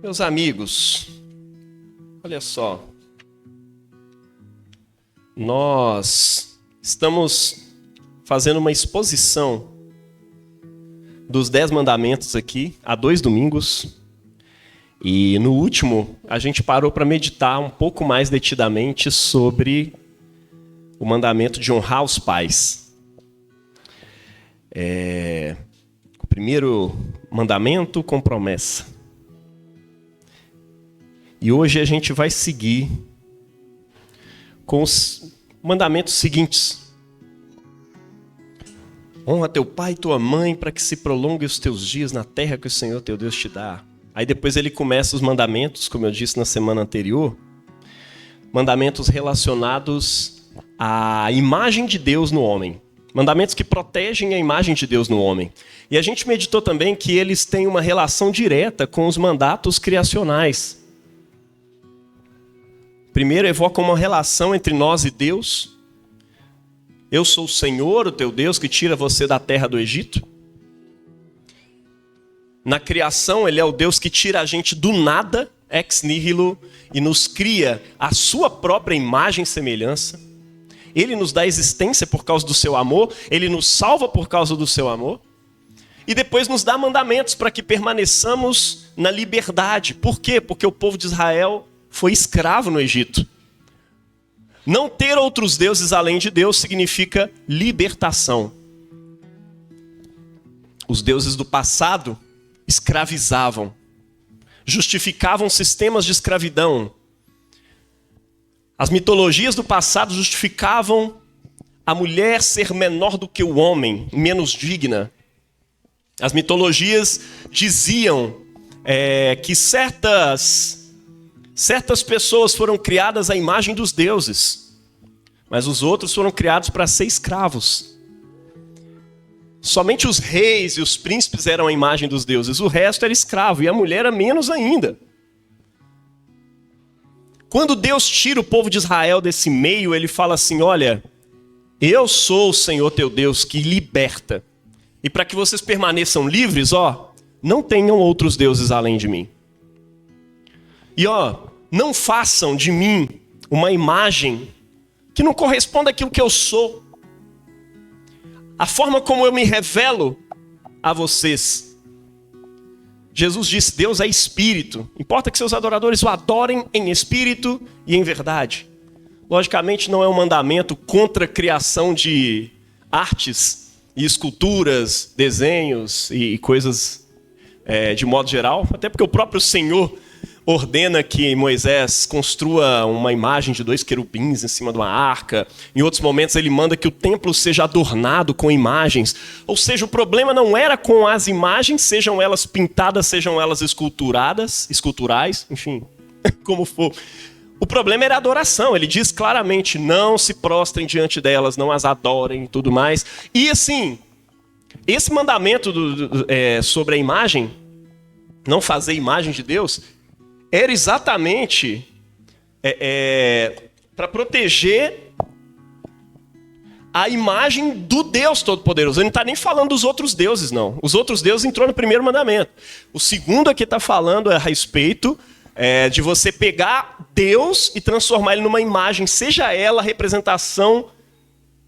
Meus amigos, olha só, nós estamos fazendo uma exposição dos 10 mandamentos aqui há 2 domingos e no último a gente parou para meditar um pouco mais detidamente sobre o mandamento de honrar os pais. O primeiro mandamento com promessa. E hoje a gente vai seguir com os mandamentos seguintes. Honra teu pai e tua mãe para que se prolongue os teus dias na terra que o Senhor teu Deus te dá. Aí depois ele começa os mandamentos, como eu disse na semana anterior, mandamentos relacionados à imagem de Deus no homem. Mandamentos que protegem a imagem de Deus no homem. E a gente meditou também que eles têm uma relação direta com os mandatos criacionais. Primeiro, evoca uma relação entre nós e Deus. Eu sou o Senhor, o teu Deus, que tira você da terra do Egito. Na criação, ele é o Deus que tira a gente do nada, ex nihilo, e nos cria a sua própria imagem e semelhança. Ele nos dá existência por causa do seu amor, ele nos salva por causa do seu amor. E depois nos dá mandamentos para que permaneçamos na liberdade. Por quê? Porque o povo de Israel foi escravo no Egito. Não ter outros deuses além de Deus significa libertação. Os deuses do passado escravizavam, justificavam sistemas de escravidão. As mitologias do passado justificavam a mulher ser menor do que o homem, menos digna. As mitologias diziam que certas pessoas foram criadas à imagem dos deuses, mas os outros foram criados para ser escravos. Somente os reis e os príncipes eram a imagem dos deuses, o resto era escravo, e a mulher era menos ainda. Quando Deus tira o povo de Israel desse meio, ele fala assim: olha, eu sou o Senhor teu Deus que liberta, e para que vocês permaneçam livres, não tenham outros deuses além de mim. E não façam de mim uma imagem que não corresponda àquilo que eu sou. A forma como eu me revelo a vocês. Jesus disse: Deus é espírito. Importa que seus adoradores o adorem em espírito e em verdade. Logicamente não é um mandamento contra a criação de artes e esculturas, desenhos e coisas de modo geral. Até porque o próprio Senhor ordena que Moisés construa uma imagem de 2 querubins em cima de uma arca. Em outros momentos ele manda que o templo seja adornado com imagens. Ou seja, o problema não era com as imagens, sejam elas pintadas, sejam elas esculturais, enfim, como for. O problema era a adoração. Ele diz claramente: não se prostrem diante delas, não as adorem e tudo mais. E assim, esse mandamento sobre a imagem, não fazer imagem de Deus, era exatamente para proteger a imagem do Deus Todo-Poderoso. Ele não está nem falando dos outros deuses, não. Os outros deuses entrou no primeiro mandamento. O segundo aqui está falando a respeito de você pegar Deus e transformar ele numa imagem, seja ela a representação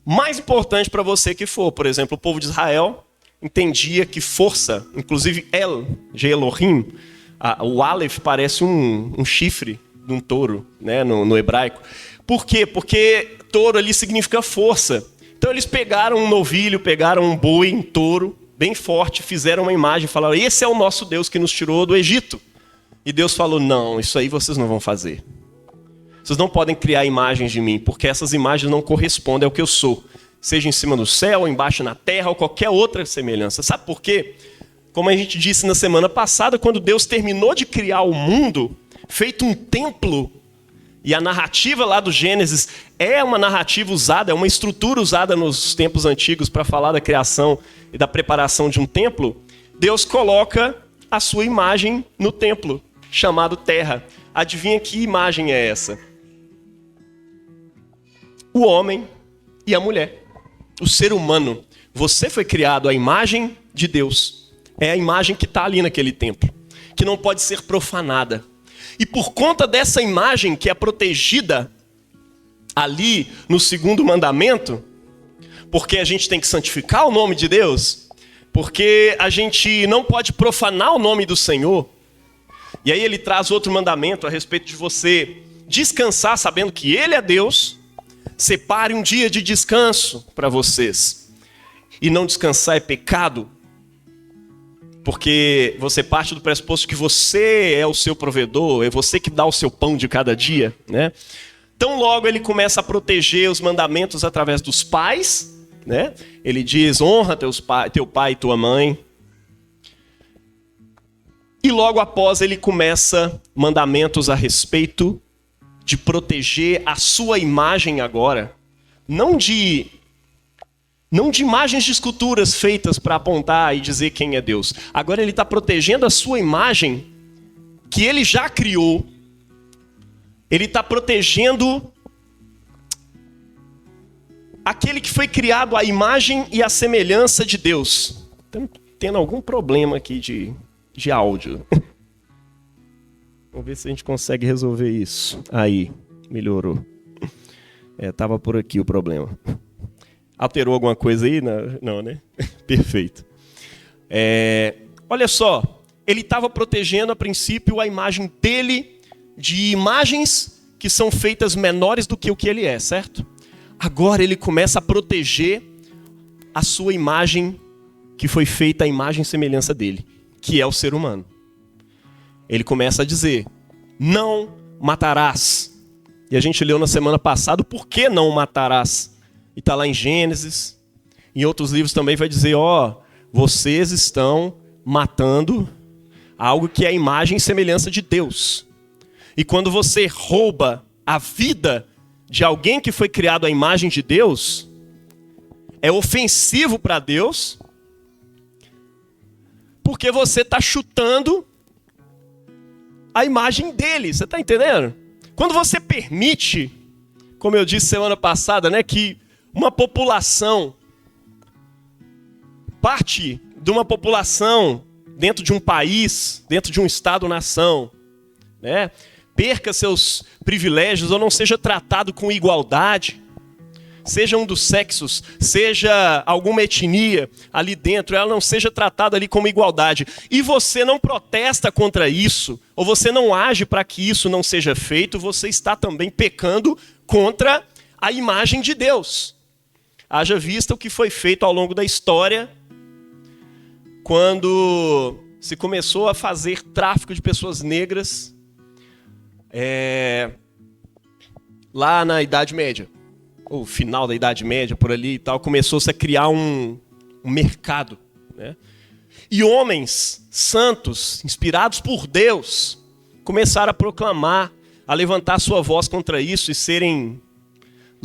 mais importante para você que for. Por exemplo, o povo de Israel entendia que força, inclusive El, de Elohim, o Aleph parece um chifre de um touro, né, no hebraico. Por quê? Porque touro ali significa força. Então eles pegaram um novilho, pegaram um boi, um touro, bem forte, fizeram uma imagem e falaram: esse é o nosso Deus que nos tirou do Egito. E Deus falou: não, isso aí vocês não vão fazer. Vocês não podem criar imagens de mim, porque essas imagens não correspondem ao que eu sou. Seja em cima do céu, ou embaixo na terra, ou qualquer outra semelhança. Sabe por quê? Como a gente disse na semana passada, quando Deus terminou de criar o mundo, feito um templo, e a narrativa lá do Gênesis é uma narrativa usada, é uma estrutura usada nos tempos antigos para falar da criação e da preparação de um templo, Deus coloca a sua imagem no templo, chamado terra. Adivinha que imagem é essa? O homem e a mulher. O ser humano. Você foi criado à imagem de Deus. É a imagem que está ali naquele templo. que não pode ser profanada. E por conta dessa imagem que é protegida ali no segundo mandamento, porque a gente tem que santificar o nome de Deus, porque a gente não pode profanar o nome do Senhor. E aí ele traz outro mandamento a respeito de você descansar sabendo que Ele é Deus. Separe um dia de descanso para vocês. E não descansar é pecado, porque você parte do pressuposto que você é o seu provedor, é você que dá o seu pão de cada dia, né? Então logo ele começa a proteger os mandamentos através dos pais, né? Ele diz, honra teu pai e tua mãe. E logo após ele começa mandamentos a respeito de proteger a sua imagem agora. Não de imagens de esculturas feitas para apontar e dizer quem é Deus. Agora ele está protegendo a sua imagem que ele já criou. Ele está protegendo aquele que foi criado à imagem e à semelhança de Deus. Estamos tendo algum problema aqui de áudio. Vamos ver se a gente consegue resolver isso. Aí, melhorou. Tava por aqui o problema. Alterou alguma coisa aí? Não, né? Perfeito. Olha só, ele estava protegendo a princípio a imagem dele de imagens que são feitas menores do que o que ele é, certo? Agora ele começa a proteger a sua imagem que foi feita à imagem e semelhança dele, que é o ser humano. Ele começa a dizer, não matarás. E a gente leu na semana passada, por que não matarás? E está lá em Gênesis, em outros livros também vai dizer, vocês estão matando algo que é a imagem e semelhança de Deus. E quando você rouba a vida de alguém que foi criado à imagem de Deus, é ofensivo para Deus, porque você está chutando a imagem dele, você está entendendo? Quando você permite, como eu disse semana passada, né, que uma população, parte de uma população dentro de um país, dentro de um estado-nação, né, perca seus privilégios ou não seja tratado com igualdade, seja um dos sexos, seja alguma etnia ali dentro, ela não seja tratada ali como igualdade, e você não protesta contra isso, ou você não age para que isso não seja feito, você está também pecando contra a imagem de Deus. Haja vista o que foi feito ao longo da história, quando se começou a fazer tráfico de pessoas negras, lá na Idade Média, ou final da Idade Média, por ali e tal, começou-se a criar um mercado, né? E homens santos, inspirados por Deus, começaram a proclamar, a levantar sua voz contra isso e serem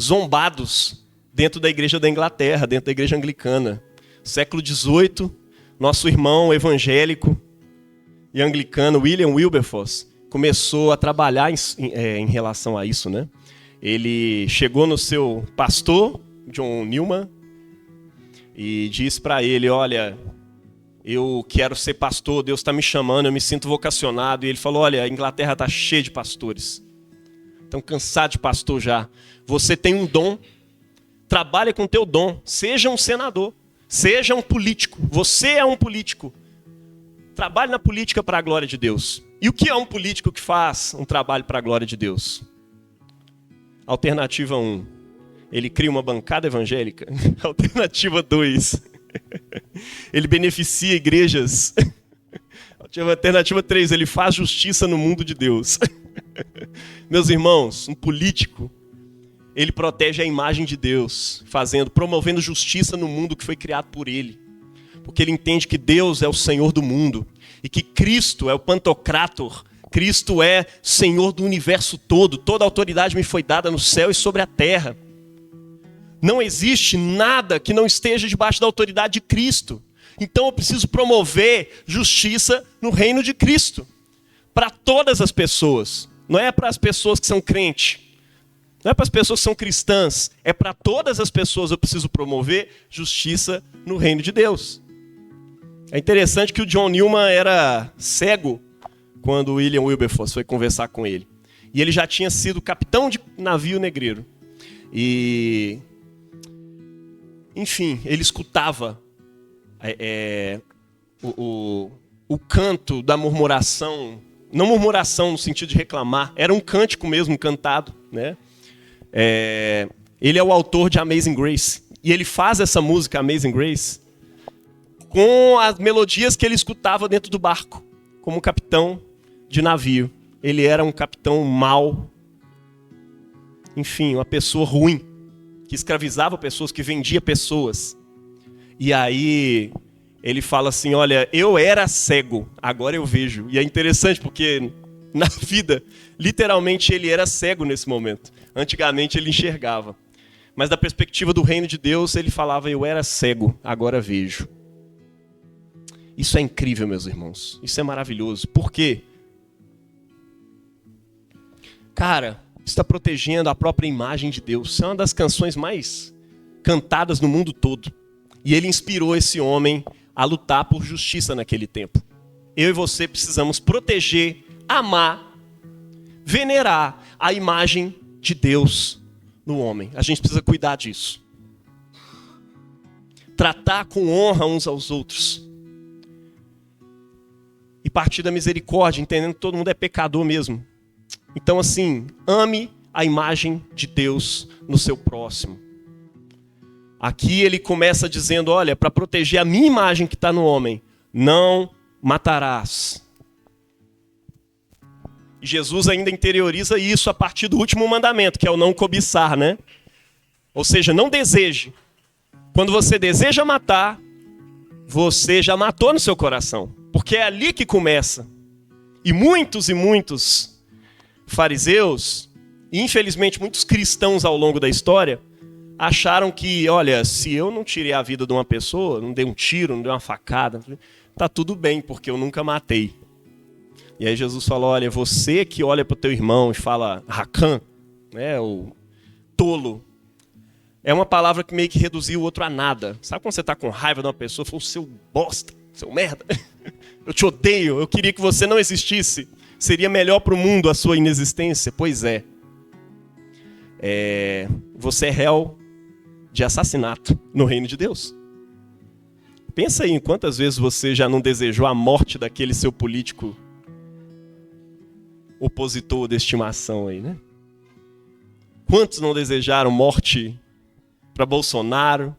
zombados dentro da igreja da Inglaterra, dentro da igreja anglicana. Século XVIII, nosso irmão evangélico e anglicano, William Wilberforce, começou a trabalhar em relação a isso, né? Ele chegou no seu pastor, John Newman, e disse para ele, olha, eu quero ser pastor, Deus está me chamando, eu me sinto vocacionado. E ele falou, olha, a Inglaterra está cheia de pastores. Estão cansados de pastor já. Você tem um dom, trabalha com o teu dom, seja um senador, seja um político. Você é um político. Trabalhe na política para a glória de Deus. E o que é um político que faz um trabalho para a glória de Deus? Alternativa 1, ele cria uma bancada evangélica. Alternativa 2, ele beneficia igrejas. Alternativa 3, ele faz justiça no mundo de Deus. Meus irmãos, um político, ele protege a imagem de Deus, promovendo justiça no mundo que foi criado por ele. Porque ele entende que Deus é o Senhor do mundo e que Cristo é o Pantocrator. Cristo é Senhor do universo todo. Toda autoridade me foi dada no céu e sobre a terra. Não existe nada que não esteja debaixo da autoridade de Cristo. Então eu preciso promover justiça no reino de Cristo. Para todas as pessoas. Não é para as pessoas que são crentes. Não é para as pessoas que são cristãs. É para todas as pessoas eu preciso promover justiça no reino de Deus. É interessante que o John Newman era cego quando o William Wilberforce foi conversar com ele. E ele já tinha sido capitão de navio negreiro. E, enfim, ele escutava o canto da murmuração, não murmuração no sentido de reclamar, era um cântico mesmo cantado, né? Ele é o autor de Amazing Grace. E ele faz essa música, Amazing Grace, com as melodias que ele escutava dentro do barco, como capitão de navio. Ele era um capitão mau, enfim, uma pessoa ruim, que escravizava pessoas, que vendia pessoas. E aí ele fala assim, olha, eu era cego, agora eu vejo. E é interessante porque na vida, literalmente ele era cego nesse momento. Antigamente ele enxergava. Mas da perspectiva do reino de Deus, ele falava, eu era cego, agora vejo. Isso é incrível, meus irmãos. Isso é maravilhoso. Por quê? Cara, está protegendo a própria imagem de Deus. Isso é uma das canções mais cantadas no mundo todo. E ele inspirou esse homem a lutar por justiça naquele tempo. Eu e você precisamos proteger, amar, venerar a imagem de Deus no homem. A gente precisa cuidar disso. Tratar com honra uns aos outros. E partir da misericórdia, entendendo que todo mundo é pecador mesmo. Então, assim, ame a imagem de Deus no seu próximo. Aqui ele começa dizendo, olha, para proteger a minha imagem que está no homem, não matarás. E Jesus ainda interioriza isso a partir do último mandamento, que é o não cobiçar, né? Ou seja, não deseje. Quando você deseja matar, você já matou no seu coração. Porque é ali que começa. E muitos fariseus, e infelizmente muitos cristãos ao longo da história, acharam que, olha, se eu não tirei a vida de uma pessoa, não dei um tiro, não dei uma facada, tá tudo bem, porque eu nunca matei. E aí Jesus falou, olha, você que olha para o teu irmão e fala racan, né, o tolo, é uma palavra que meio que reduziu o outro a nada. Sabe quando você está com raiva de uma pessoa, falou, seu bosta, seu merda, eu te odeio, eu queria que você não existisse, seria melhor para o mundo a sua inexistência? Pois é. Você é réu de assassinato no reino de Deus. Pensa aí em quantas vezes você já não desejou a morte daquele seu político opositor de estimação aí, né? Quantos não desejaram morte para Bolsonaro?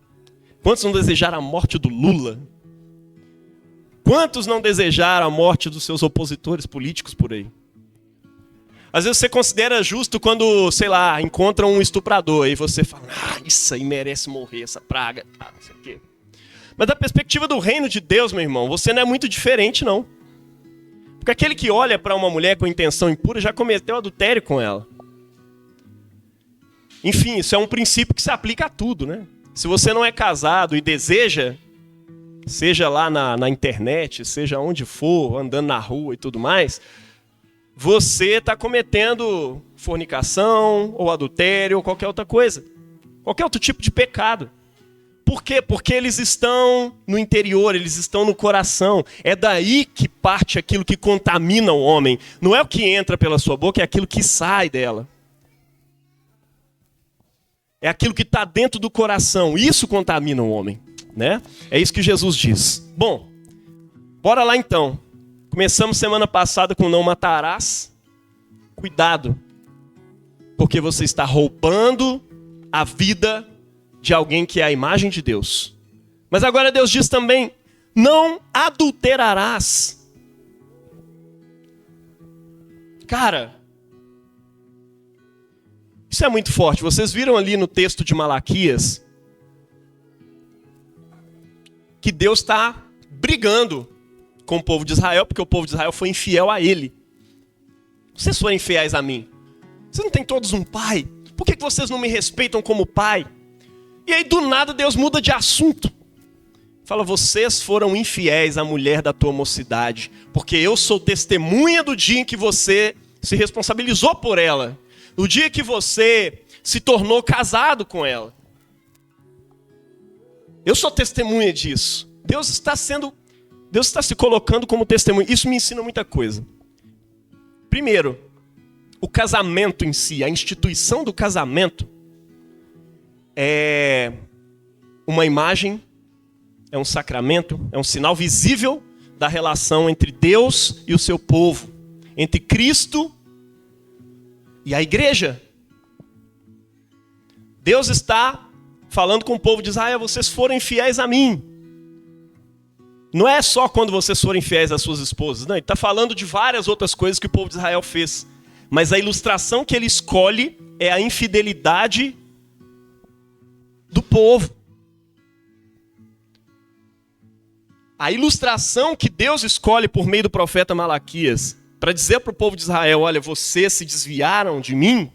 Quantos não desejaram a morte do Lula? Quantos não desejaram a morte dos seus opositores políticos por aí? Às vezes você considera justo quando, sei lá, encontra um estuprador e você fala, isso aí merece morrer, essa praga, não sei o quê. Mas da perspectiva do reino de Deus, meu irmão, você não é muito diferente, não. Porque aquele que olha para uma mulher com intenção impura já cometeu adultério com ela. Enfim, isso é um princípio que se aplica a tudo, né? Se você não é casado e deseja, seja lá na internet, seja onde for, andando na rua e tudo mais, você está cometendo fornicação, ou adultério, ou qualquer outra coisa. Qualquer outro tipo de pecado. Por quê? Porque eles estão no interior, eles estão no coração. É daí que parte aquilo que contamina o homem. Não é o que entra pela sua boca, é aquilo que sai dela. É aquilo que está dentro do coração. Isso contamina o homem, né? É isso que Jesus diz. Bom, bora lá então. Começamos semana passada com não matarás. Cuidado, porque você está roubando a vida de alguém que é a imagem de Deus. Mas agora Deus diz também, não adulterarás. Cara, isso é muito forte. Vocês viram ali no texto de Malaquias que Deus está brigando com o povo de Israel, porque o povo de Israel foi infiel a ele. Vocês foram infiéis a mim. Vocês não têm todos um pai? Por que vocês não me respeitam como pai? E aí do nada Deus muda de assunto. Fala, vocês foram infiéis à mulher da tua mocidade, porque eu sou testemunha do dia em que você se responsabilizou por ela. No dia que você se tornou casado com ela. Eu sou testemunha disso. Deus está se colocando como testemunha. Isso me ensina muita coisa. Primeiro, o casamento em si, a instituição do casamento é uma imagem, é um sacramento, é um sinal visível da relação entre Deus e o seu povo, entre Cristo e a igreja. Deus está falando com o povo de Israel: vocês foram fiéis a mim. Não é só quando vocês forem fiéis às suas esposas, não. Ele está falando de várias outras coisas que o povo de Israel fez. Mas a ilustração que ele escolhe é a infidelidade do povo. A ilustração que Deus escolhe por meio do profeta Malaquias para dizer para o povo de Israel: olha, vocês se desviaram de mim,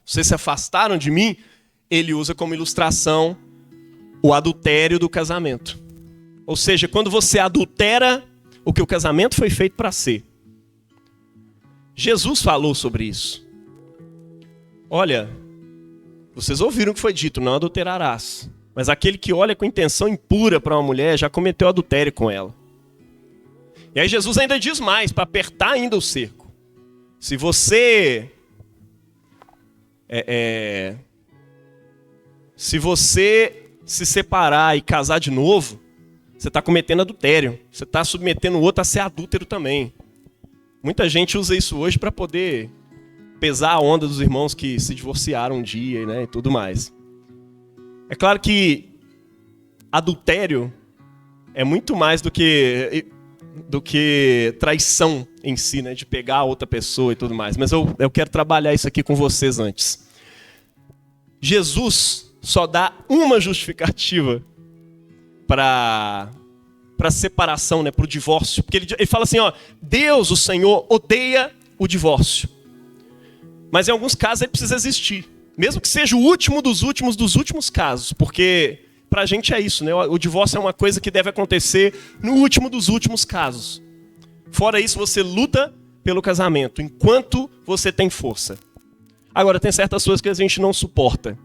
vocês se afastaram de mim, ele usa como ilustração o adultério do casamento. Ou seja, quando você adultera o que o casamento foi feito para ser. Jesus falou sobre isso. Olha, vocês ouviram o que foi dito: não adulterarás. Mas aquele que olha com intenção impura para uma mulher já cometeu adultério com ela. E aí Jesus ainda diz mais, para apertar ainda o cerco. Se você se separar e casar de novo, você está cometendo adultério. Você está submetendo o outro a ser adúltero também. Muita gente usa isso hoje para poder pesar a onda dos irmãos que se divorciaram um dia, né, e tudo mais. É claro que adultério é muito mais do que traição em si, né, de pegar a outra pessoa e tudo mais. Mas eu quero trabalhar isso aqui com vocês antes. Jesus só dá uma justificativa para separação, né, para o divórcio. Porque ele fala assim, ó, Deus, o Senhor, odeia o divórcio. Mas em alguns casos ele precisa existir. Mesmo que seja o último dos últimos casos. Porque pra gente é isso, né? O divórcio é uma coisa que deve acontecer no último dos últimos casos. Fora isso, você luta pelo casamento, enquanto você tem força. Agora, tem certas coisas que a gente não suporta.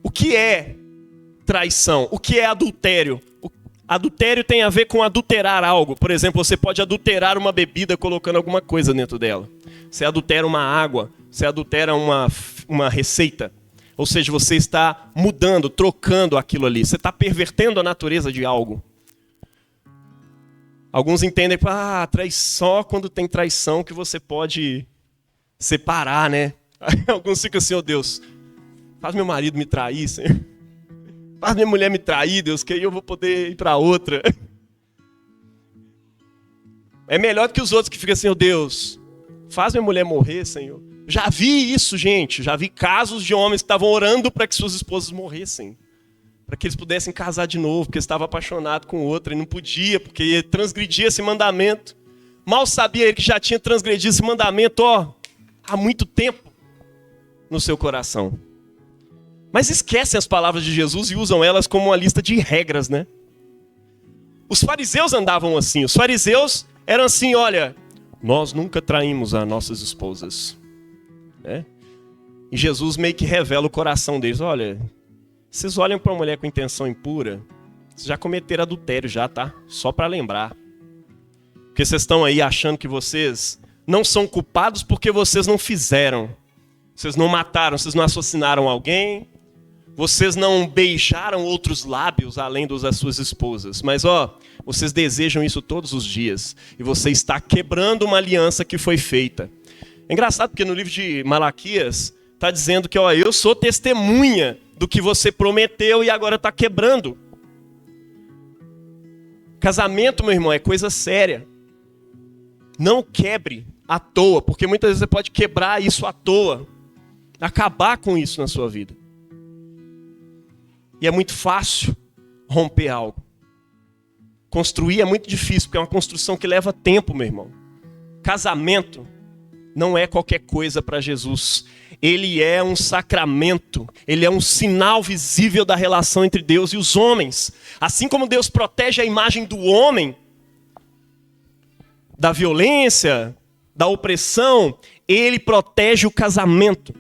O que é traição? O que é adultério? Adultério tem a ver com adulterar algo. Por exemplo, você pode adulterar uma bebida colocando alguma coisa dentro dela. Você adultera uma água, você adultera uma receita. Ou seja, você está mudando, trocando aquilo ali. Você está pervertendo a natureza de algo. Alguns entendem que só quando tem traição que você pode separar, né? Alguns ficam assim, Deus, faz meu marido me trair, Senhor. Faz minha mulher me trair, Deus, que aí eu vou poder ir para outra. É melhor do que os outros que ficam assim, Deus, faz minha mulher morrer, Senhor. Já vi isso, gente. Já vi casos de homens que estavam orando para que suas esposas morressem. Para que eles pudessem casar de novo, porque estava apaixonado com outra e não podia, porque ia transgredir esse mandamento. Mal sabia ele que já tinha transgredido esse mandamento, há muito tempo no seu coração. Mas esquecem as palavras de Jesus e usam elas como uma lista de regras, né? Os fariseus andavam assim. Os fariseus eram assim, olha, nós nunca traímos as nossas esposas. Né? E Jesus meio que revela o coração deles. Olha, vocês olham para uma mulher com intenção impura, vocês já cometeram adultério já, tá? Só para lembrar. Porque vocês estão aí achando que vocês não são culpados porque vocês não fizeram. Vocês não mataram, vocês não assassinaram alguém. Vocês não beijaram outros lábios além dos das suas esposas. Mas, vocês desejam isso todos os dias. E você está quebrando uma aliança que foi feita. É engraçado porque no livro de Malaquias está dizendo que, eu sou testemunha do que você prometeu e agora está quebrando. Casamento, meu irmão, é coisa séria. Não quebre à toa, porque muitas vezes você pode quebrar isso à toa. Acabar com isso na sua vida. E é muito fácil romper algo. Construir é muito difícil, porque é uma construção que leva tempo, meu irmão. Casamento não é qualquer coisa para Jesus. Ele é um sacramento. Ele é um sinal visível da relação entre Deus e os homens. Assim como Deus protege a imagem do homem da violência, da opressão, Ele protege o casamento.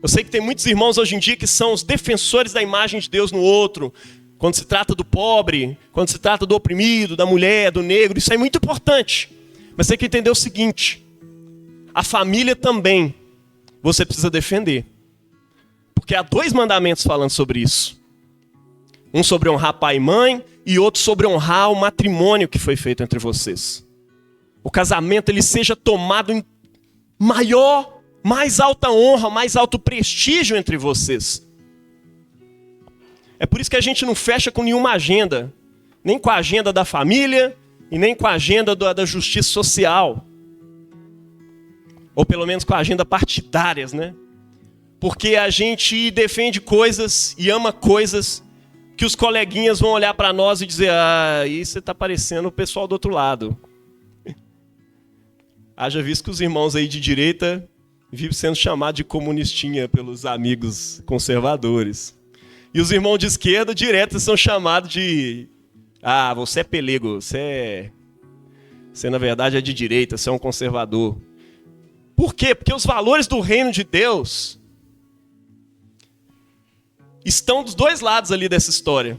Eu sei que tem muitos irmãos hoje em dia que são os defensores da imagem de Deus no outro. quando se trata do pobre, quando se trata do oprimido, da mulher, do negro, isso é muito importante. Mas você tem que entender o seguinte: a família também você precisa defender. Porque há 2 mandamentos falando sobre isso. Um sobre honrar pai e mãe e outro sobre honrar o matrimônio que foi feito entre vocês. O casamento ele seja tomado em maior, mais alta honra, mais alto prestígio entre vocês. É por isso que a gente não fecha com nenhuma agenda. Nem com a agenda da família e nem com a agenda da justiça social. Ou pelo menos com a agenda partidárias, né? Porque a gente defende coisas e ama coisas que os coleguinhas vão olhar para nós e dizer: ah, aí você está parecendo o pessoal do outro lado. Haja visto que os irmãos aí de direita vivem sendo chamados de comunistinha pelos amigos conservadores. E os irmãos de esquerda direto são chamados de: ah, você é pelego, você na verdade é de direita, você é um conservador. Por quê? Porque os valores do reino de Deus estão dos 2 lados ali dessa história.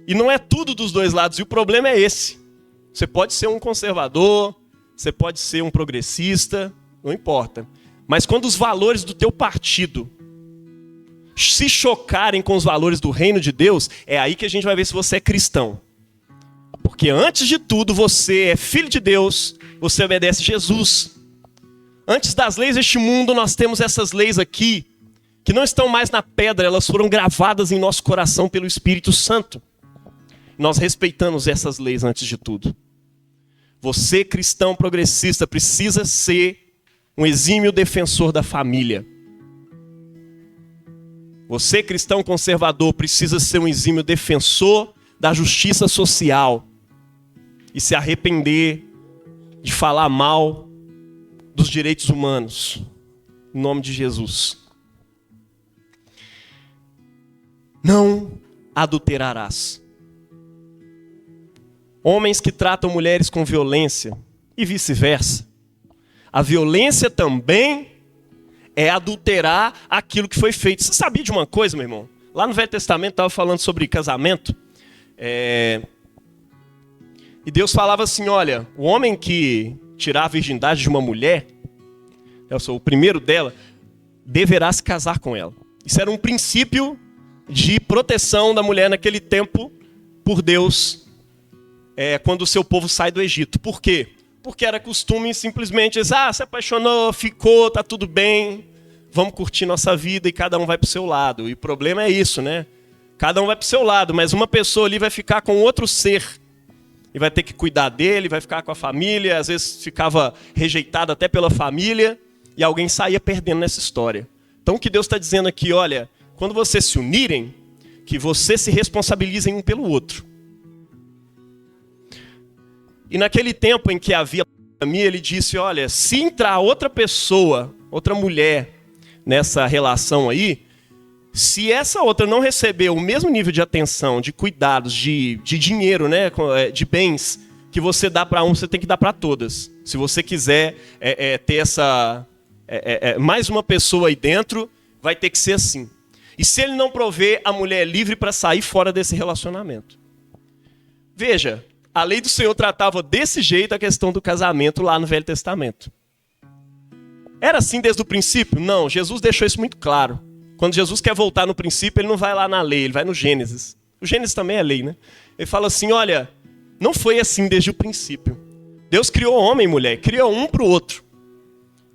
E não é tudo dos 2 lados, e o problema é esse. Você pode ser um conservador, você pode ser um progressista, não importa. Mas quando os valores do teu partido se chocarem com os valores do reino de Deus, é aí que a gente vai ver se você é cristão. Porque antes de tudo, você é filho de Deus, você obedece Jesus. Antes das leis deste mundo, nós temos essas leis aqui, que não estão mais na pedra, elas foram gravadas em nosso coração pelo Espírito Santo. Nós respeitamos essas leis antes de tudo. Você, cristão progressista, precisa ser um exímio defensor da família. Você, cristão conservador, precisa ser um exímio defensor da justiça social e se arrepender de falar mal dos direitos humanos, em nome de Jesus. Não adulterarás. Homens que tratam mulheres com violência e vice-versa. A violência também é adulterar aquilo que foi feito. Você sabia de uma coisa, meu irmão? Lá no Velho Testamento estava falando sobre casamento. E Deus falava assim: olha, o homem que tirar a virgindade de uma mulher, o primeiro dela, deverá se casar com ela. Isso era um princípio de proteção da mulher naquele tempo por Deus, quando o seu povo sai do Egito. Por quê? Porque era costume simplesmente dizer: ah, se apaixonou, ficou, tá tudo bem, vamos curtir nossa vida e cada um vai pro seu lado. E o problema é isso, né? Cada um vai pro seu lado, mas uma pessoa ali vai ficar com outro ser e vai ter que cuidar dele, vai ficar com a família, às vezes ficava rejeitado até pela família e alguém saía perdendo nessa história. Então o que Deus está dizendo aqui: olha, quando vocês se unirem, que vocês se responsabilizem um pelo outro. E naquele tempo em que havia pandemia, ele disse: olha, se entrar outra pessoa, outra mulher nessa relação aí, se essa outra não receber o mesmo nível de atenção, de cuidados, de dinheiro, né, de bens que você dá para um, você tem que dar para todas. Se você quiser ter essa mais uma pessoa aí dentro, vai ter que ser assim. E se ele não prover, a mulher é livre para sair fora desse relacionamento. Veja, a lei do Senhor tratava desse jeito a questão do casamento lá no Velho Testamento. Era assim desde o princípio? Não, Jesus deixou isso muito claro. Quando Jesus quer voltar no princípio, ele não vai lá na lei, ele vai no Gênesis. O Gênesis também é lei, né? Ele fala assim: olha, não foi assim desde o princípio. Deus criou homem e mulher, criou um para o outro.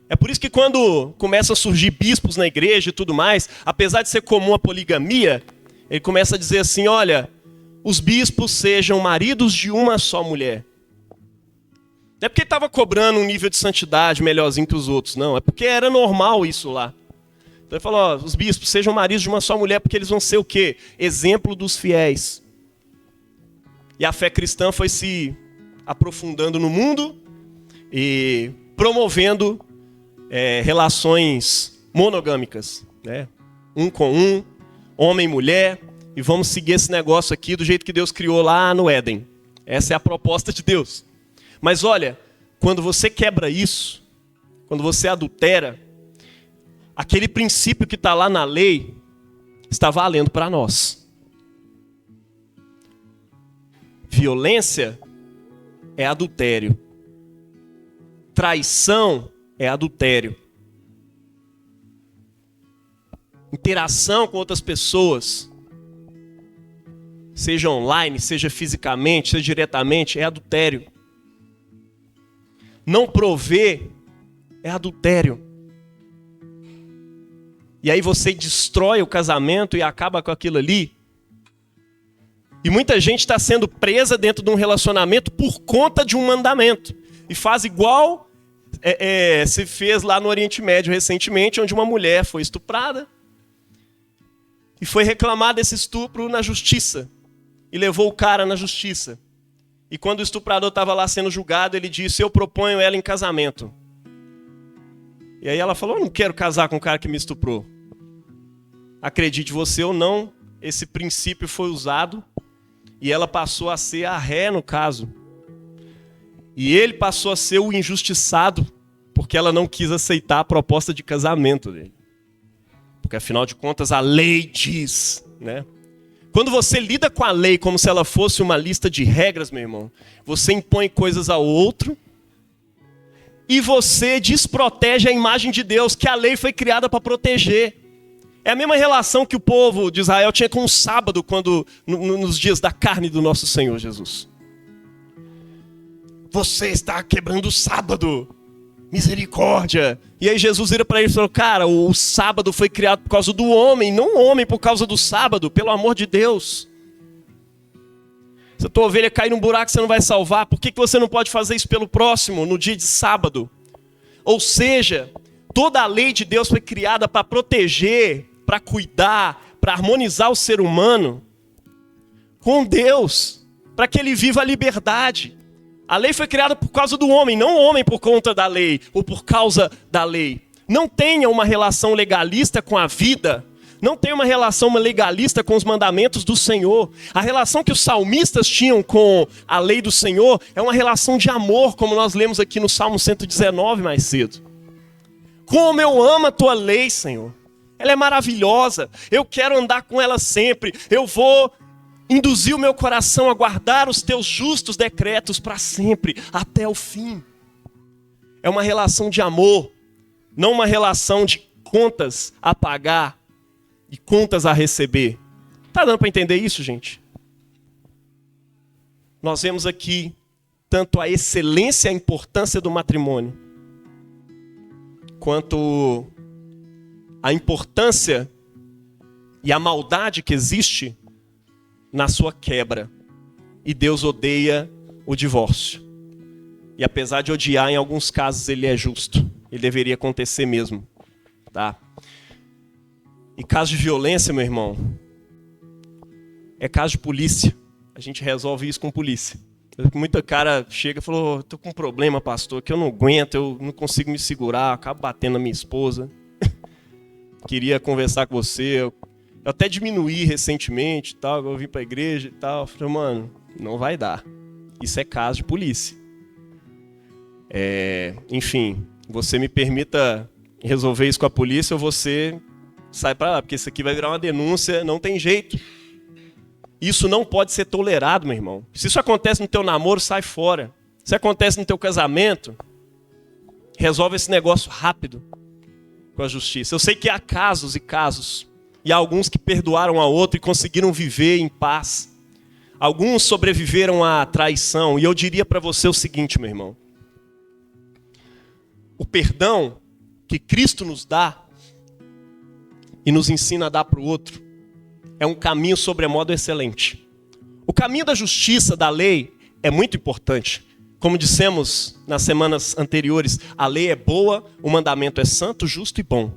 É por isso que quando começam a surgir bispos na igreja e tudo mais, apesar de ser comum a poligamia, ele começa a dizer assim: olha, os bispos sejam maridos de uma só mulher. Não é porque ele estava cobrando um nível de santidade melhorzinho que os outros, não. É porque era normal isso lá. Então ele falou: ó, os bispos sejam maridos de uma só mulher, porque eles vão ser o quê? Exemplo dos fiéis. E a fé cristã foi se aprofundando no mundo e promovendo relações monogâmicas, né? Um com um, homem e mulher, e vamos seguir esse negócio aqui do jeito que Deus criou lá no Éden. Essa é a proposta de Deus. Mas olha, quando você quebra isso, quando você adultera, aquele princípio que está lá na lei está valendo para nós. Violência é adultério. Traição é adultério. Interação com outras pessoas, seja online, seja fisicamente, seja diretamente, é adultério. Não prover é adultério. E aí você destrói o casamento e acaba com aquilo ali. E muita gente está sendo presa dentro de um relacionamento por conta de um mandamento. E faz igual se fez lá no Oriente Médio recentemente, onde uma mulher foi estuprada e foi reclamar desse estupro na justiça. E levou o cara na justiça. E quando o estuprador estava lá sendo julgado, ele disse: eu proponho ela em casamento. E aí ela falou: eu não quero casar com o cara que me estuprou. Acredite você ou não, esse princípio foi usado e ela passou a ser a ré no caso. E ele passou a ser o injustiçado porque ela não quis aceitar a proposta de casamento dele. Porque afinal de contas a lei diz, né? Quando você lida com a lei como se ela fosse uma lista de regras, meu irmão, você impõe coisas ao outro e você desprotege a imagem de Deus, que a lei foi criada para proteger. É a mesma relação que o povo de Israel tinha com o sábado, nos dias da carne do nosso Senhor Jesus. Você está quebrando o sábado. Misericórdia. E aí Jesus vira para ele e falou: cara, o sábado foi criado por causa do homem, não o homem por causa do sábado, pelo amor de Deus. Se a tua ovelha cair num buraco, você não vai salvar. Por que você não pode fazer isso pelo próximo, no dia de sábado? Ou seja, toda a lei de Deus foi criada para proteger, para cuidar, para harmonizar o ser humano com Deus, para que ele viva a liberdade. A lei foi criada por causa do homem, não o homem por conta da lei, ou por causa da lei. Não tenha uma relação legalista com a vida, não tenha uma relação legalista com os mandamentos do Senhor. A relação que os salmistas tinham com a lei do Senhor é uma relação de amor, como nós lemos aqui no Salmo 119 mais cedo. Como eu amo a tua lei, Senhor. Ela é maravilhosa, eu quero andar com ela sempre, eu vou induzir o meu coração a guardar os teus justos decretos para sempre, até o fim. É uma relação de amor, não uma relação de contas a pagar e contas a receber. Tá dando para entender isso, gente? Nós vemos aqui tanto a excelência e a importância do matrimônio, quanto a importância e a maldade que existe na sua quebra. E Deus odeia o divórcio. E apesar de odiar, em alguns casos ele é justo. Ele deveria acontecer mesmo, tá? E caso de violência, meu irmão, é caso de polícia. A gente resolve isso com polícia. Muita cara chega e falou: tô com um problema, pastor, que eu não aguento, eu não consigo me segurar, acabo batendo na minha esposa. Queria conversar com você. Eu até diminuí recentemente, tal, eu vim para a igreja e tal. Eu falei: mano, não vai dar. Isso é caso de polícia. Enfim, você me permita resolver isso com a polícia ou você sai para lá, porque isso aqui vai virar uma denúncia, não tem jeito. Isso não pode ser tolerado, meu irmão. Se isso acontece no teu namoro, sai fora. Se acontece no teu casamento, resolve esse negócio rápido com a justiça. Eu sei que há casos e casos, e há alguns que perdoaram a outro e conseguiram viver em paz. Alguns sobreviveram à traição, e eu diria para você o seguinte, meu irmão: o perdão que Cristo nos dá e nos ensina a dar para o outro é um caminho sobremodo excelente. O caminho da justiça, da lei, é muito importante. Como dissemos nas semanas anteriores, a lei é boa, o mandamento é santo, justo e bom.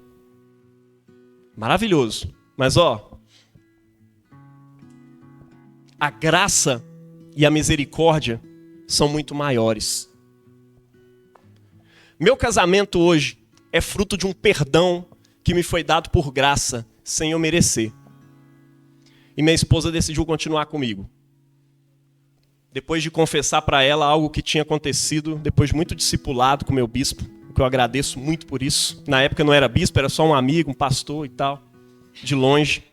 Maravilhoso. Mas a graça e a misericórdia são muito maiores. Meu casamento hoje é fruto de um perdão que me foi dado por graça, sem eu merecer. E minha esposa decidiu continuar comigo. Depois de confessar para ela algo que tinha acontecido, depois de muito discipulado com meu bispo, que eu agradeço muito por isso. Na época não era bispo, era só um amigo, um pastor e tal, de longe.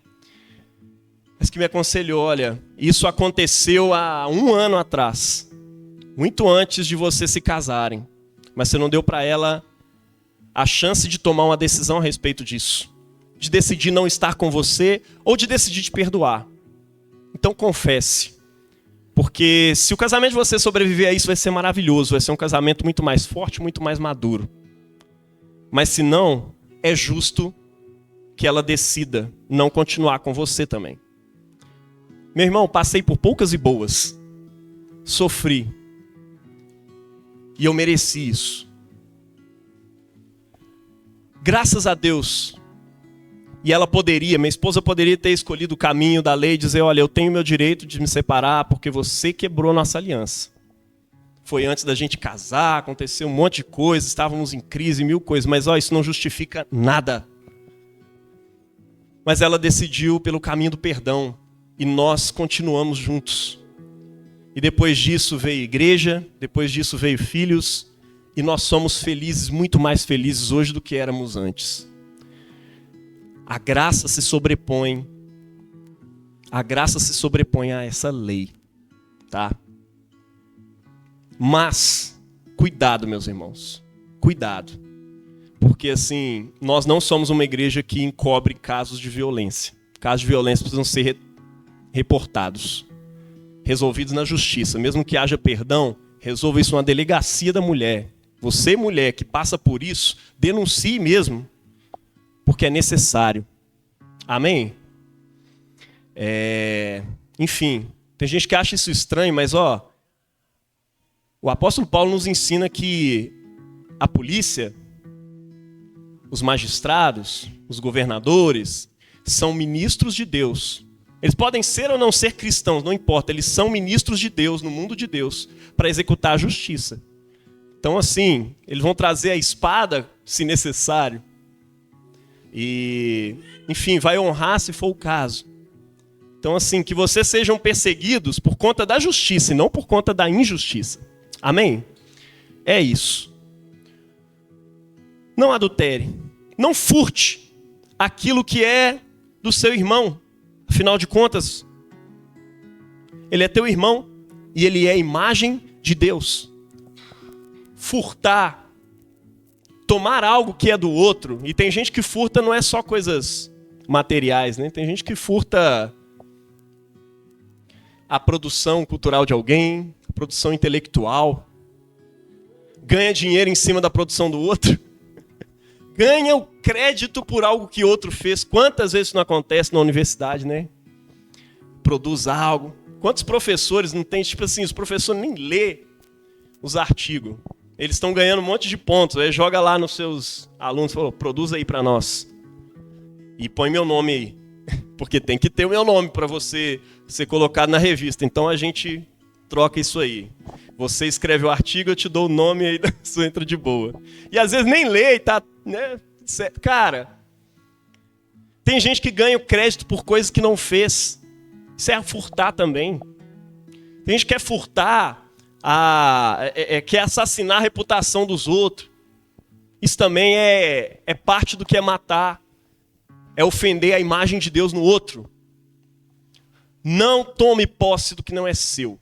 mas que me aconselhou, olha, isso aconteceu há 1 ano atrás, muito antes de vocês se casarem, mas você não deu para ela a chance de tomar uma decisão a respeito disso, de decidir não estar com você ou de decidir te perdoar. Então confesse, porque se o casamento de você sobreviver a isso vai ser maravilhoso, vai ser um casamento muito mais forte, muito mais maduro. Mas se não, é justo que ela decida não continuar com você também. Meu irmão, passei por poucas e boas, sofri, e eu mereci isso. Graças a Deus. E ela poderia, minha esposa poderia ter escolhido o caminho da lei e dizer, olha, eu tenho meu direito de me separar porque você quebrou nossa aliança. Foi antes da gente casar, aconteceu um monte de coisa, estávamos em crise, 1000 coisas, mas isso não justifica nada. Mas ela decidiu pelo caminho do perdão e nós continuamos juntos. E depois disso veio igreja, depois disso veio filhos, e nós somos felizes, muito mais felizes hoje do que éramos antes. A graça se sobrepõe a essa lei, tá? Mas, cuidado, meus irmãos, cuidado. Porque assim, nós não somos uma igreja que encobre casos de violência. Casos de violência precisam ser reportados, resolvidos na justiça. Mesmo que haja perdão, resolva isso na delegacia da mulher. Você, mulher, que passa por isso, denuncie mesmo, porque é necessário. Amém? Enfim, tem gente que acha isso estranho, mas o apóstolo Paulo nos ensina que a polícia, os magistrados, os governadores, são ministros de Deus. Eles podem ser ou não ser cristãos, não importa, eles são ministros de Deus, no mundo de Deus, para executar a justiça. Então assim, eles vão trazer a espada, se necessário. E, enfim, vai honrar se for o caso. Então assim, que vocês sejam perseguidos por conta da justiça e não por conta da injustiça. Amém? É isso. Não adultere. Não furte aquilo que é do seu irmão. Afinal de contas, ele é teu irmão e ele é a imagem de Deus. Furtar, tomar algo que é do outro, e tem gente que furta não é só coisas materiais, né? Tem gente que furta a produção cultural de alguém, a produção intelectual, ganha dinheiro em cima da produção do outro, ganha o crédito por algo que outro fez. Quantas vezes isso não acontece na universidade, né? Produz algo. Quantos professores não tem, tipo assim, os professores nem lê os artigos. Eles estão ganhando um monte de pontos. Aí joga lá nos seus alunos, fala, produz aí para nós. E põe meu nome aí. Porque tem que ter o meu nome para você ser colocado na revista. Então a gente troca isso aí. Você escreve o artigo, eu te dou o nome aí, você entra de boa. E às vezes nem lê e tá, né? Cara, tem gente que ganha o crédito por coisas que não fez. Isso é furtar também. Tem gente que quer furtar, quer assassinar a reputação dos outros. Isso também é parte do que é matar. É ofender a imagem de Deus no outro. Não tome posse do que não é seu.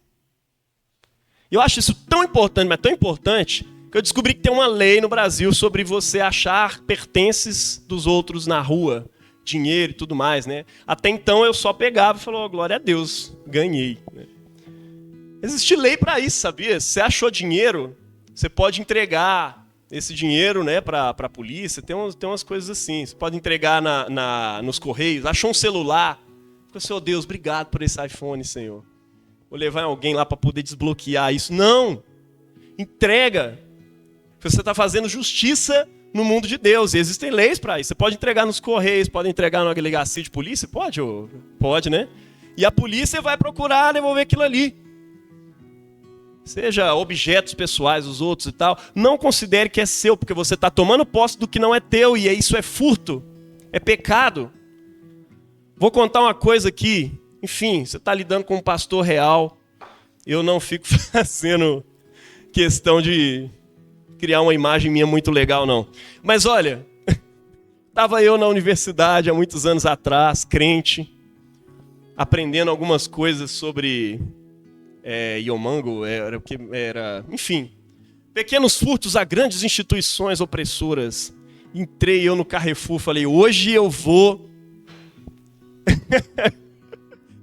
Eu acho isso tão importante, mas tão importante, que eu descobri que tem uma lei no Brasil sobre você achar pertences dos outros na rua, dinheiro e tudo mais, né? Até então eu só pegava e falava, glória a Deus, ganhei. Existe lei para isso, sabia? Se você achou dinheiro, você pode entregar esse dinheiro, né, para a polícia. Tem umas coisas assim. Você pode entregar nos correios. Achou um celular. Fica assim, Deus, obrigado por esse iPhone, Senhor. Vou levar alguém lá para poder desbloquear isso. Não! Entrega. Você está fazendo justiça no mundo de Deus. E existem leis para isso. Você pode entregar nos correios, pode entregar numa delegacia de polícia? Pode, pode, né? E a polícia vai procurar devolver aquilo ali. Seja objetos pessoais, os outros e tal. Não considere que é seu, porque você está tomando posse do que não é teu. E isso é furto. É pecado. Vou contar uma coisa aqui. Enfim, você está lidando com um pastor real. Eu não fico fazendo questão de criar uma imagem minha muito legal, não. Mas olha, estava eu na universidade há muitos anos atrás, crente. aprendendo algumas coisas sobre Iomango, era o que era, enfim, pequenos furtos a grandes instituições opressoras. Entrei eu no Carrefour, falei, hoje eu vou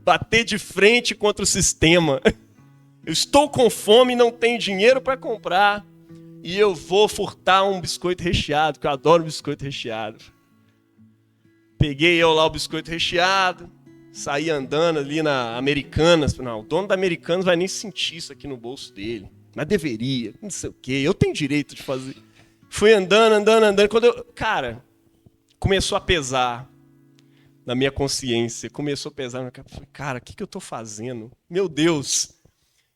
bater de frente contra o sistema. Eu estou com fome, não tenho dinheiro para comprar e eu vou furtar um biscoito recheado, que eu adoro biscoito recheado. Peguei eu lá o biscoito recheado, saí andando ali na Americanas. Não, o dono da Americanas vai nem sentir isso aqui no bolso dele. Mas deveria, não sei o quê, eu tenho direito de fazer. Fui andando. Quando cara, começou a pesar na minha consciência. Começou a pesar na minha cabeça. Cara, o que eu estou fazendo? Meu Deus.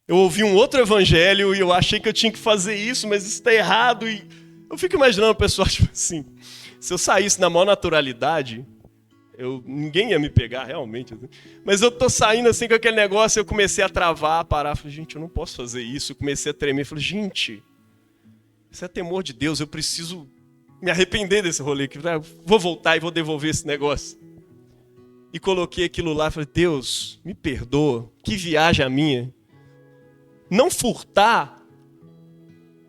Eu ouvi um outro evangelho e eu achei que eu tinha que fazer isso, mas isso está errado. E eu fico imaginando o pessoal, tipo assim, se eu saísse na maior naturalidade, ninguém ia me pegar realmente. Mas eu tô saindo assim com aquele negócio, eu comecei a travar, a parar. Falei, gente, eu não posso fazer isso. Eu comecei a tremer. Falei, gente, isso é temor de Deus. Eu preciso me arrepender desse rolê. Vou voltar e vou devolver esse negócio. E coloquei aquilo lá. Falei, Deus, me perdoa. Que viagem a minha. Não furtar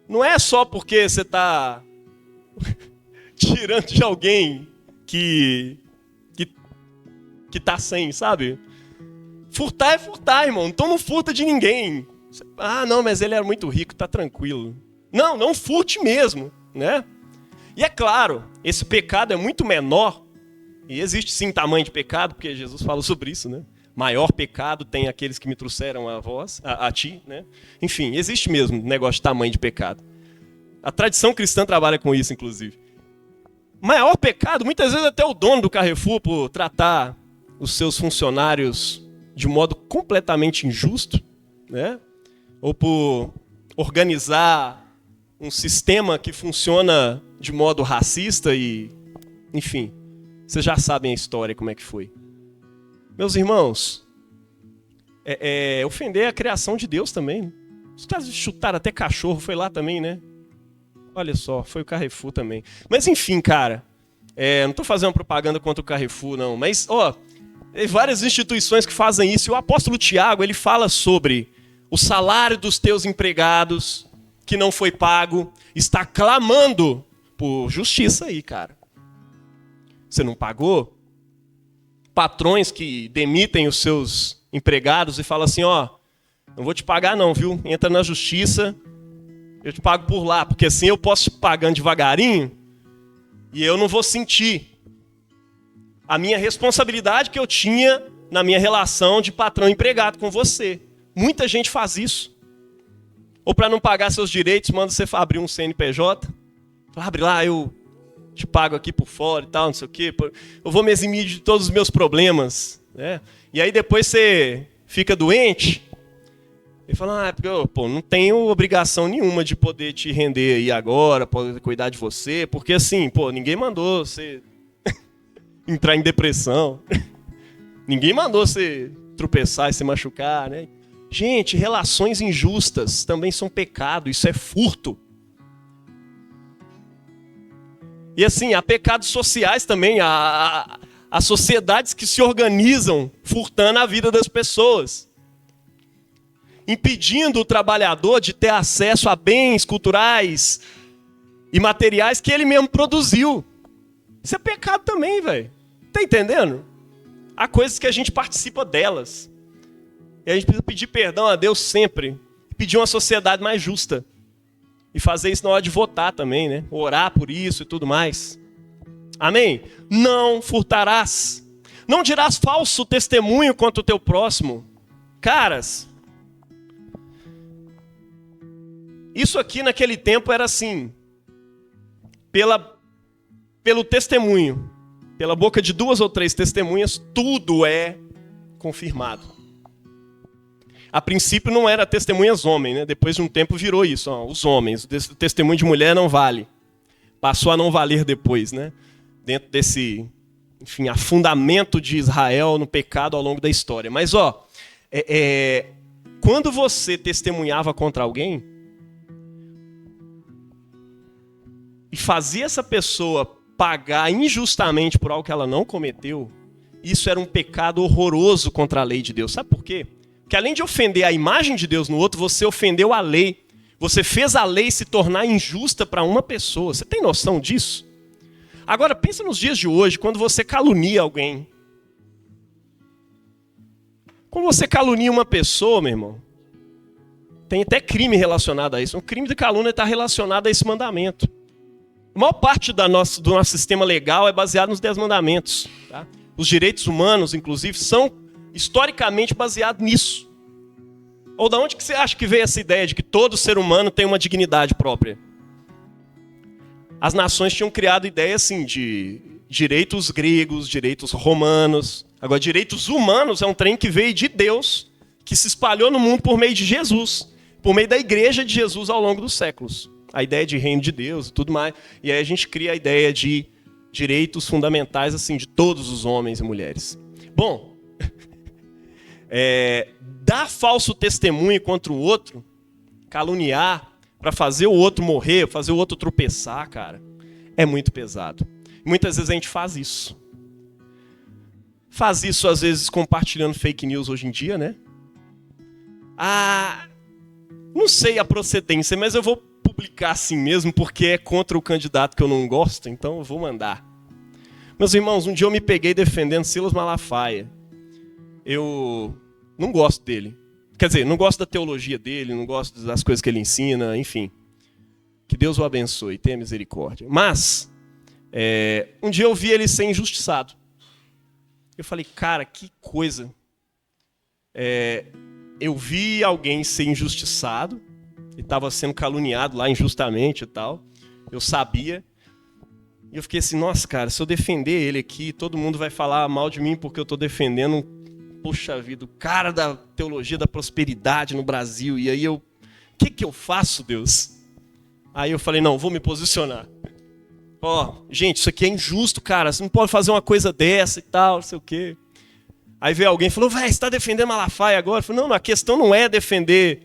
não é só porque você está tirando de alguém que tá sem, sabe? Furtar é furtar, irmão. Então não furta de ninguém. Ah, não, mas ele era muito rico, tá tranquilo. Não furte mesmo, né? E é claro, esse pecado é muito menor. E existe sim tamanho de pecado, porque Jesus fala sobre isso, né? Maior pecado tem aqueles que me trouxeram a ti, né? Enfim, existe mesmo negócio de tamanho de pecado. A tradição cristã trabalha com isso, inclusive. Maior pecado, muitas vezes até o dono do Carrefour, por tratar os seus funcionários de modo completamente injusto, né? Ou por organizar um sistema que funciona de modo racista e, enfim, vocês já sabem a história, como é que foi. Meus irmãos, ofender a criação de Deus também. Né? Os caras chutaram até cachorro, foi lá também, né? Olha só, foi o Carrefour também. Mas enfim, cara, não estou fazendo propaganda contra o Carrefour, não. Mas, tem várias instituições que fazem isso. E o apóstolo Tiago, ele fala sobre o salário dos teus empregados, que não foi pago, está clamando por justiça aí, cara. Você não pagou? Patrões que demitem os seus empregados e falam assim, não vou te pagar não, viu? Entra na justiça, eu te pago por lá, porque assim eu posso te pagando devagarinho e eu não vou sentir a minha responsabilidade que eu tinha na minha relação de patrão-empregado com você. Muita gente faz isso. Ou para não pagar seus direitos, manda você abrir um CNPJ. Abre lá, eu te pago aqui por fora e tal, não sei o quê. Eu vou me eximir de todos os meus problemas. Né? E aí depois você fica doente e fala, porque eu não tenho obrigação nenhuma de poder te render aí agora, poder cuidar de você, porque assim, ninguém mandou você entrar em depressão. Ninguém mandou você tropeçar e se machucar, né? Gente, relações injustas também são pecado, isso é furto. E assim, há pecados sociais também, há sociedades que se organizam furtando a vida das pessoas. Impedindo o trabalhador de ter acesso a bens culturais e materiais que ele mesmo produziu. Isso é pecado também, velho. Tá entendendo? Há coisas que a gente participa delas. E a gente precisa pedir perdão a Deus sempre. Pedir uma sociedade mais justa. E fazer isso na hora de votar também, né? Orar por isso e tudo mais. Amém? Não furtarás. Não dirás falso testemunho contra o teu próximo. Caras, isso aqui naquele tempo era assim. Pelo testemunho. Pela boca de 2 ou 3 testemunhas, tudo é confirmado. A princípio não era testemunhas homem, né? Depois de um tempo virou isso, os homens. O testemunho de mulher não vale. Passou a não valer depois, né? Dentro desse, enfim, afundamento de Israel no pecado ao longo da história. Mas, quando você testemunhava contra alguém e fazia essa pessoa pagar injustamente por algo que ela não cometeu, isso era um pecado horroroso contra a lei de Deus. Sabe por quê? Porque além de ofender a imagem de Deus no outro, você ofendeu a lei. Você fez a lei se tornar injusta para uma pessoa. Você tem noção disso? Agora, pensa nos dias de hoje, quando você calunia alguém. Quando você calunia uma pessoa, meu irmão, tem até crime relacionado a isso. Um crime de calúnia está relacionado a esse mandamento. A maior parte do nosso sistema legal é baseado nos 10 mandamentos. Tá? Os direitos humanos, inclusive, são historicamente baseados nisso. Ou da onde que você acha que veio essa ideia de que todo ser humano tem uma dignidade própria? As nações tinham criado ideia assim de direitos gregos, direitos romanos. Agora, direitos humanos é um trem que veio de Deus, que se espalhou no mundo por meio de Jesus, por meio da igreja de Jesus ao longo dos séculos. A ideia de reino de Deus e tudo mais. E aí a gente cria a ideia de direitos fundamentais assim de todos os homens e mulheres. Bom, dar falso testemunho contra o outro, caluniar, para fazer o outro morrer, fazer o outro tropeçar, cara, é muito pesado. Muitas vezes a gente faz isso. Faz isso, às vezes, compartilhando fake news hoje em dia, né? Não sei a procedência, mas eu vou publicar assim mesmo, porque é contra o candidato que eu não gosto, então eu vou mandar. Meus irmãos, um dia eu me peguei defendendo Silas Malafaia. Eu não gosto dele. Quer dizer, não gosto da teologia dele, não gosto das coisas que ele ensina, enfim. Que Deus o abençoe, tenha misericórdia. Mas, um dia eu vi ele ser injustiçado. Eu falei, cara, que coisa. Eu vi alguém ser injustiçado, ele estava sendo caluniado lá injustamente e tal. Eu sabia. E eu fiquei assim, nossa, cara, se eu defender ele aqui, todo mundo vai falar mal de mim porque eu estou defendendo, poxa vida, o cara da teologia da prosperidade no Brasil. E aí o que eu faço, Deus? Aí eu falei, não, vou me posicionar. Gente, isso aqui é injusto, cara. Você não pode fazer uma coisa dessa e tal, não sei o quê. Aí veio alguém e falou, velho, você está defendendo Malafaia agora? Eu falei, não, a questão não é defender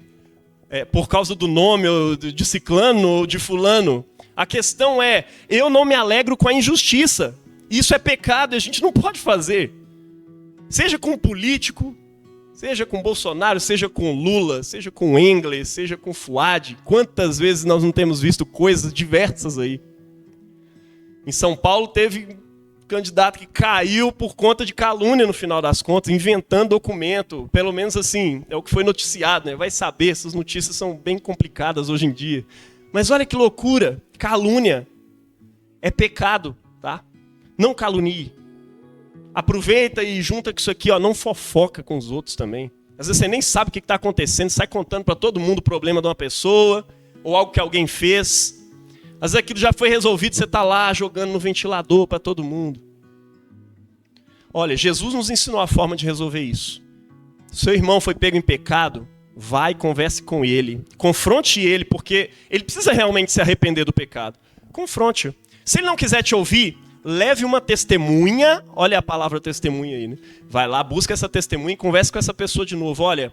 por causa do nome ou de ciclano ou de fulano. A questão é, eu não me alegro com a injustiça. Isso é pecado e a gente não pode fazer. Seja com um político, seja com Bolsonaro, seja com Lula, seja com Engels, seja com Fuad. Quantas vezes nós não temos visto coisas diversas aí? Em São Paulo teve um candidato que caiu por conta de calúnia no final das contas, inventando documento. Pelo menos assim, é o que foi noticiado, né? Vai saber, essas notícias são bem complicadas hoje em dia. Mas olha que loucura, calúnia é pecado, tá? Não calunie. Aproveita e junta com isso aqui, não fofoca com os outros também. Às vezes você nem sabe o que está acontecendo, sai contando para todo mundo o problema de uma pessoa, ou algo que alguém fez. Às vezes aquilo já foi resolvido, você está lá jogando no ventilador para todo mundo. Olha, Jesus nos ensinou a forma de resolver isso. Seu irmão foi pego em pecado, vai, converse com ele. Confronte ele, porque ele precisa realmente se arrepender do pecado. Confronte-o. Se ele não quiser te ouvir, leve uma testemunha. Olha a palavra testemunha aí, né? Vai lá, busca essa testemunha e converse com essa pessoa de novo. Olha,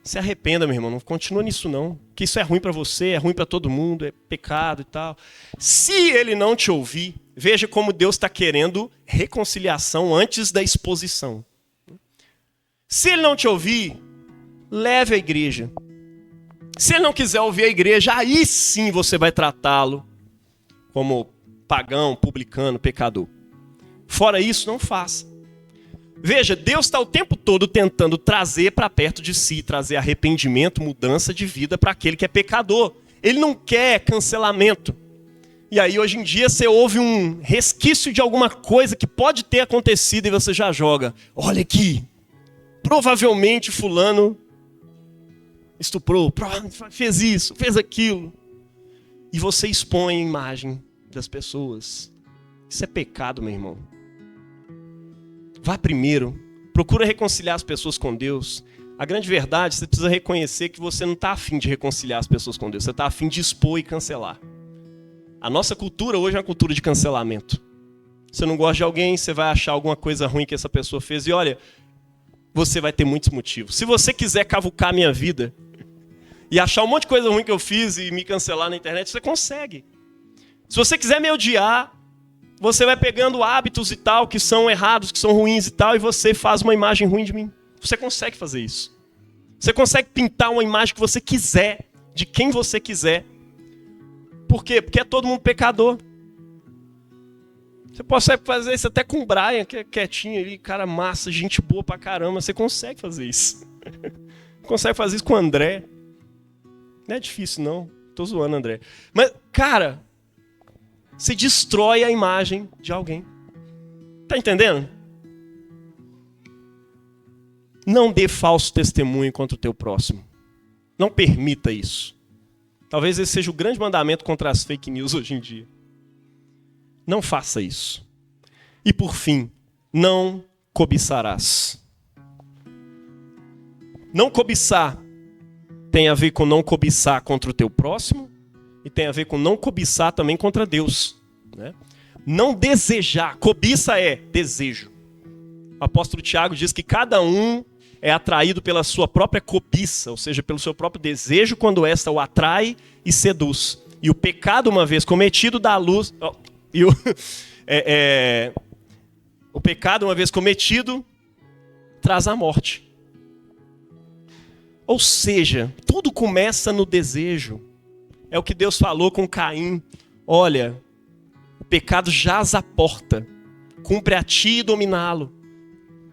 se arrependa, meu irmão, não continua nisso não. Que isso é ruim para você, é ruim para todo mundo, é pecado e tal. Se ele não te ouvir, veja como Deus está querendo reconciliação antes da exposição. Se ele não te ouvir, leve à igreja. Se ele não quiser ouvir a igreja, aí sim você vai tratá-lo como pagão, publicano, pecador. Fora isso, não faça. Veja, Deus está o tempo todo tentando trazer para perto de si, trazer arrependimento, mudança de vida para aquele que é pecador. Ele não quer cancelamento. E aí, hoje em dia, você ouve um resquício de alguma coisa que pode ter acontecido e você já joga. Olha aqui, provavelmente fulano estuprou, fez isso, fez aquilo. E você expõe a imagem das pessoas. Isso é pecado, meu irmão. Vá primeiro, procura reconciliar as pessoas com Deus. A grande verdade, você precisa reconhecer que você não está afim de reconciliar as pessoas com Deus. Você está afim de expor e cancelar. A nossa cultura hoje é uma cultura de cancelamento. Você não gosta de alguém, você vai achar alguma coisa ruim que essa pessoa fez. E olha, você vai ter muitos motivos. Se você quiser cavucar a minha vida e achar um monte de coisa ruim que eu fiz e me cancelar na internet, você consegue. Se você quiser me odiar, você vai pegando hábitos e tal, que são errados, que são ruins e tal, e você faz uma imagem ruim de mim. Você consegue fazer isso. Você consegue pintar uma imagem que você quiser, de quem você quiser. Por quê? Porque é todo mundo pecador. Você consegue fazer isso até com o Brian, que é quietinho ali, cara massa, gente boa pra caramba. Você consegue fazer isso. Consegue fazer isso com o André. Não é difícil, não. Tô zoando, André. Mas, cara, você destrói a imagem de alguém. Tá entendendo? Não dê falso testemunho contra o teu próximo. Não permita isso. Talvez esse seja o grande mandamento contra as fake news hoje em dia. Não faça isso. E por fim, não cobiçarás. Não cobiçar tem a ver com não cobiçar contra o teu próximo e tem a ver com não cobiçar também contra Deus, né? Não desejar. Cobiça é desejo. O apóstolo Tiago diz que cada um é atraído pela sua própria cobiça, ou seja, pelo seu próprio desejo, quando esta o atrai e seduz. E o pecado, uma vez cometido, dá luz... o pecado, uma vez cometido, traz a morte. Ou seja, tudo começa no desejo. É o que Deus falou com Caim. Olha, o pecado jaz à porta. Cumpre a ti dominá-lo.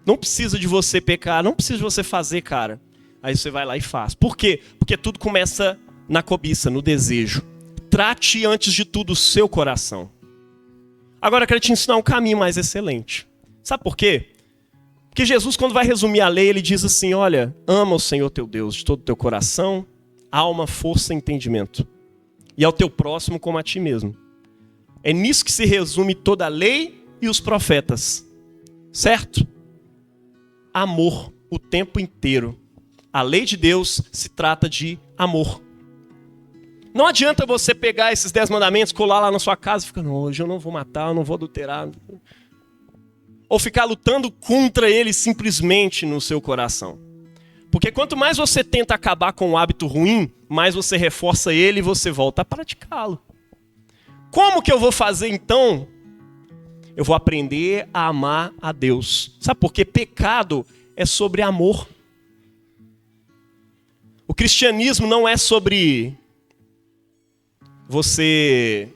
Não precisa de você pecar, não precisa de você fazer, cara. Aí você vai lá e faz. Por quê? Porque tudo começa na cobiça, no desejo. Trate antes de tudo o seu coração. Agora eu quero te ensinar um caminho mais excelente. Sabe por quê? Porque Jesus, quando vai resumir a lei, ele diz assim, olha, ama o Senhor teu Deus de todo o teu coração, alma, força e entendimento. E ao teu próximo como a ti mesmo. É nisso que se resume toda a lei e os profetas. Certo? Amor o tempo inteiro. A lei de Deus se trata de amor. Não adianta você pegar esses 10 mandamentos, colar lá na sua casa e ficar, não, hoje eu não vou matar, eu não vou adulterar. Ou ficar lutando contra ele simplesmente no seu coração. Porque quanto mais você tenta acabar com um hábito ruim, mais você reforça ele e você volta a praticá-lo. Como que eu vou fazer então? Eu vou aprender a amar a Deus. Sabe por quê? Pecado é sobre amor. O cristianismo não é sobre você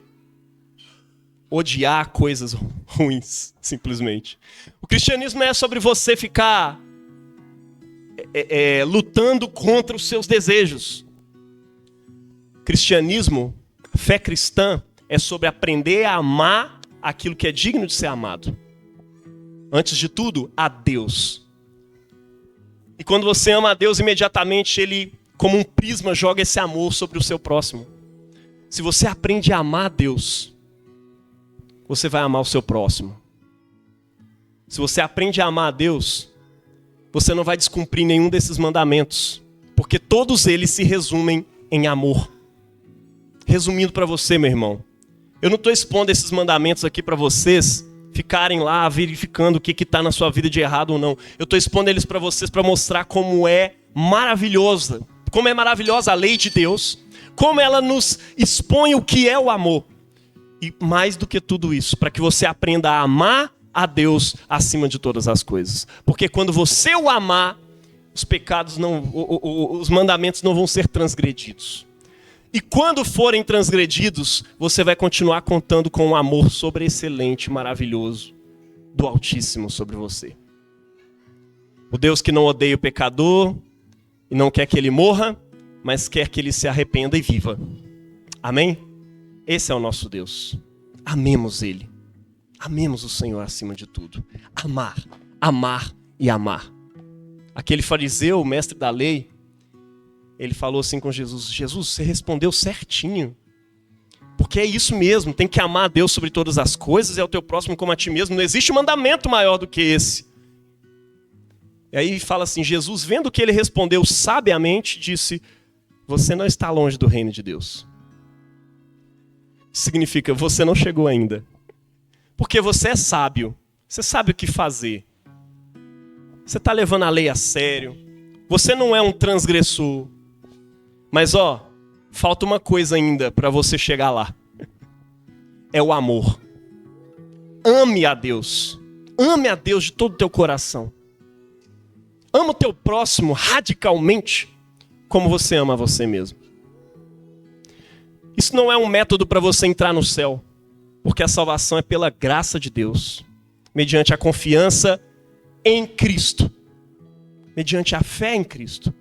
odiar coisas ruins, simplesmente. O cristianismo é sobre você ficar lutando contra os seus desejos. Cristianismo, fé cristã, é sobre aprender a amar aquilo que é digno de ser amado. Antes de tudo, a Deus. E quando você ama a Deus, imediatamente ele, como um prisma, joga esse amor sobre o seu próximo. Se você aprende a amar a Deus, você vai amar o seu próximo. Se você aprende a amar a Deus, você não vai descumprir nenhum desses mandamentos, porque todos eles se resumem em amor. Resumindo para você, meu irmão, eu não estou expondo esses mandamentos aqui para vocês ficarem lá verificando o que está na sua vida de errado ou não. Eu estou expondo eles para vocês para mostrar como é maravilhosa a lei de Deus, como ela nos expõe o que é o amor. E mais do que tudo isso, para que você aprenda a amar a Deus acima de todas as coisas. Porque quando você o amar, os pecados os mandamentos não vão ser transgredidos. E quando forem transgredidos, você vai continuar contando com um amor sobreexcelente, maravilhoso, do Altíssimo sobre você. O Deus que não odeia o pecador e não quer que ele morra, mas quer que ele se arrependa e viva. Amém? Esse é o nosso Deus. Amemos ele. Amemos o Senhor acima de tudo. Amar, amar e amar. Aquele fariseu, o mestre da lei, ele falou assim com Jesus, Jesus, você respondeu certinho. Porque é isso mesmo, tem que amar a Deus sobre todas as coisas e ao teu próximo como a ti mesmo. Não existe mandamento maior do que esse. E aí fala assim, Jesus, vendo que ele respondeu sabiamente, disse, você não está longe do reino de Deus. Significa, você não chegou ainda. Porque você é sábio, você sabe o que fazer. Você está levando a lei a sério. Você não é um transgressor. Mas falta uma coisa ainda para você chegar lá. É o amor. ame a Deus. Ame a Deus de todo o teu coração. Ama o teu próximo radicalmente como você ama você mesmo. Isso não é um método para você entrar no céu, porque a salvação é pela graça de Deus, mediante a confiança em Cristo, mediante a fé em Cristo.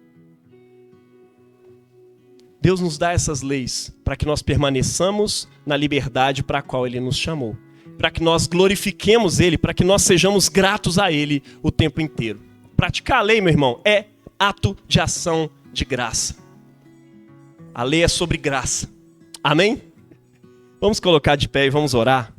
Deus nos dá essas leis para que nós permaneçamos na liberdade para a qual Ele nos chamou, para que nós glorifiquemos Ele, para que nós sejamos gratos a Ele o tempo inteiro. Praticar a lei, meu irmão, é ato de ação de graça. A lei é sobre graça. Amém? Vamos colocar de pé e vamos orar.